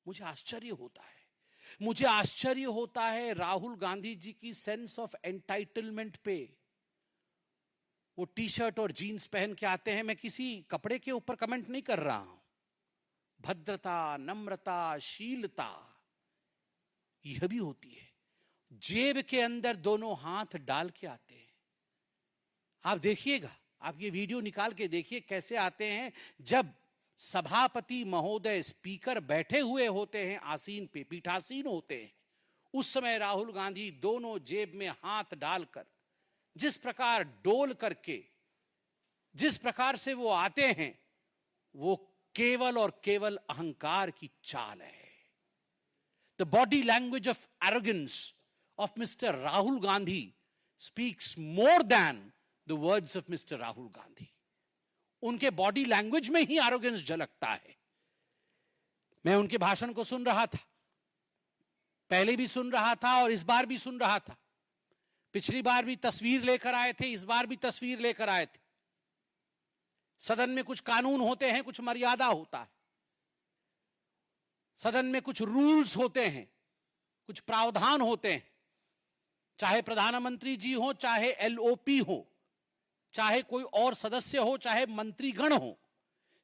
मुझे आश्चर्य होता है, मुझे आश्चर्य होता है राहुल गांधी जी की सेंस ऑफ एंटाइटलमेंट पे। वो टी शर्ट और जीन्स पहन के आते हैं, मैं किसी कपड़े के ऊपर कमेंट नहीं कर रहा हूं, भद्रता, नम्रता, शीलता यह भी होती है। जेब के अंदर दोनों हाथ डाल के आते हैं। आप देखिएगा, आप ये वीडियो निकाल के देखिए कैसे आते हैं। जब सभापति महोदय स्पीकर बैठे हुए होते हैं आसीन पे, पीठासीन होते हैं, उस समय राहुल गांधी दोनों जेब में हाथ डालकर जिस प्रकार डोल करके जिस प्रकार से वो आते हैं, वो केवल और केवल अहंकार की चाल है। The body language of arrogance of mister Rahul Gandhi speaks more than the words of mister Rahul Gandhi. उनके बॉडी लैंग्वेज में ही एरोगेंस झलकता है। मैं उनके भाषण को सुन रहा था, पहले भी सुन रहा था और इस बार भी सुन रहा था। पिछली बार भी तस्वीर लेकर आए थे, इस बार भी तस्वीर लेकर आए थे। सदन में कुछ कानून होते हैं, कुछ मर्यादा होता है। सदन में कुछ रूल्स होते हैं, कुछ प्रावधान होते हैं। चाहे प्रधानमंत्री जी हो, चाहे एलओपी हो, चाहे कोई और सदस्य हो, चाहे मंत्रीगण हो,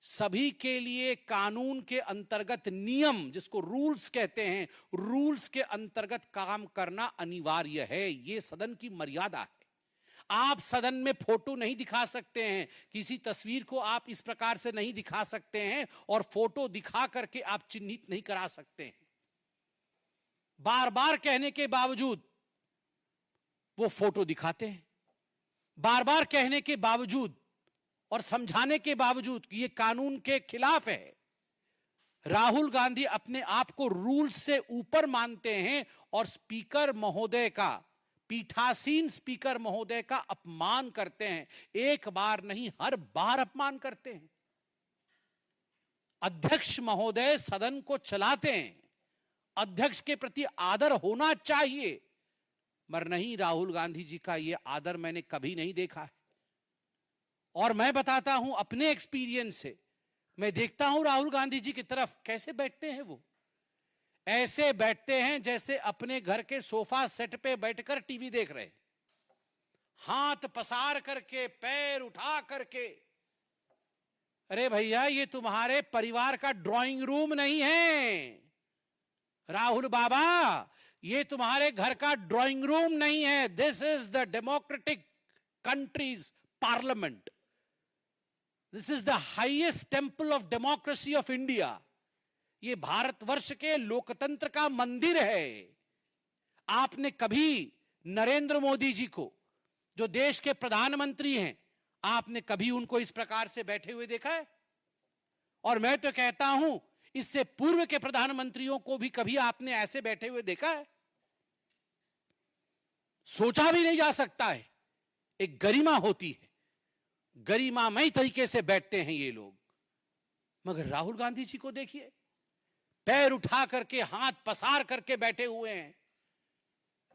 सभी के लिए कानून के अंतर्गत नियम, जिसको रूल्स कहते हैं, रूल्स के अंतर्गत काम करना अनिवार्य है। यह सदन की मर्यादा है। आप सदन में फोटो नहीं दिखा सकते हैं, किसी तस्वीर को आप इस प्रकार से नहीं दिखा सकते हैं और फोटो दिखा करके आप चिन्हित नहीं करा सकते हैं। बार बार कहने के बावजूद वो फोटो दिखाते हैं, बार बार कहने के बावजूद और समझाने के बावजूद कि ये कानून के खिलाफ है। राहुल गांधी अपने आप को रूल से ऊपर मानते हैं और स्पीकर महोदय का, पीठासीन स्पीकर महोदय का अपमान करते हैं। एक बार नहीं, हर बार अपमान करते हैं। अध्यक्ष महोदय सदन को चलाते हैं, अध्यक्ष के प्रति आदर होना चाहिए, मगर नहीं, राहुल गांधी जी का यह आदर मैंने कभी नहीं देखा है। और मैं बताता हूं अपने एक्सपीरियंस से, मैं देखता हूं राहुल गांधी जी की तरफ कैसे बैठते हैं। वो ऐसे बैठते हैं जैसे अपने घर के सोफा सेट पे बैठकर टीवी देख रहे हैं, हाथ पसार करके, पैर उठा करके। अरे भैया, ये तुम्हारे परिवार का ड्राइंग रूम नहीं है राहुल बाबा, ये तुम्हारे घर का ड्राइंग रूम नहीं है। This is the democratic countries parliament. This is the highest temple of democracy of India. ये भारतवर्ष के लोकतंत्र का मंदिर है। आपने कभी नरेंद्र मोदी जी को, जो देश के प्रधानमंत्री हैं, आपने कभी उनको इस प्रकार से बैठे हुए देखा है? और मैं तो कहता हूं, इससे पूर्व के प्रधानमंत्रियों को भी कभी आपने ऐसे बैठे हुए देखा है? सोचा भी नहीं जा सकता है। एक गरिमा होती है, गरिमामय तरीके से बैठते हैं ये लोग। मगर राहुल गांधी जी को देखिए, पैर उठा करके, हाथ पसार करके बैठे हुए हैं,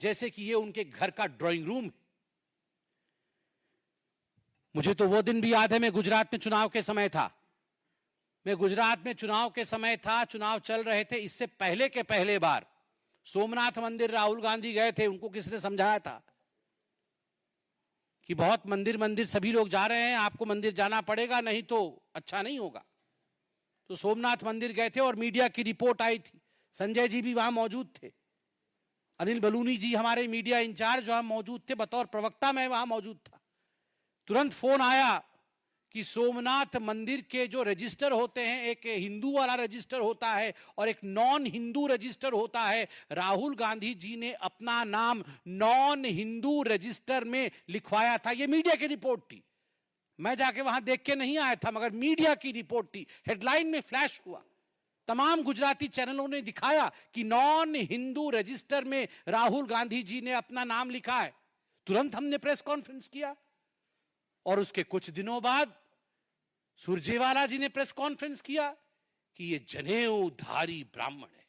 जैसे कि ये उनके घर का ड्राइंग रूम है। मुझे तो वो दिन भी याद है, मैं गुजरात में चुनाव के समय था। मैं गुजरात में चुनाव के समय था, चुनाव चल रहे थे। इससे पहले के पहले बार सोमनाथ मंदिर राहुल गांधी गए थे। उनको किसने समझाया था कि बहुत मंदिर सभी लोग जा रहे हैं, आपको मंदिर जाना पड़ेगा, नहीं तो अच्छा नहीं होगा। तो सोमनाथ मंदिर गए थे और मीडिया की रिपोर्ट आई थी। संजय जी भी वहां मौजूद थे, अनिल बलूनी जी हमारे मीडिया इंचार्ज वहां मौजूद थे, बतौर प्रवक्ता मैं वहां मौजूद था। तुरंत फोन आया कि सोमनाथ मंदिर के जो रजिस्टर होते हैं, एक हिंदू वाला रजिस्टर होता है और एक नॉन हिंदू रजिस्टर होता है। राहुल गांधी जी ने अपना नाम नॉन हिंदू रजिस्टर में लिखवाया था। यह मीडिया की रिपोर्ट थी, मैं जाके वहां देख के नहीं आया था, मगर मीडिया की रिपोर्ट थी, हेडलाइन में फ्लैश हुआ। तमाम गुजराती चैनलों ने दिखाया कि नॉन हिंदू रजिस्टर में राहुल गांधी जी ने अपना नाम लिखा है। तुरंत हमने प्रेस कॉन्फ्रेंस किया और उसके कुछ दिनों बाद सुरजेवाला जी ने प्रेस कॉन्फ्रेंस किया कि ये जनेऊधारी ब्राह्मण है।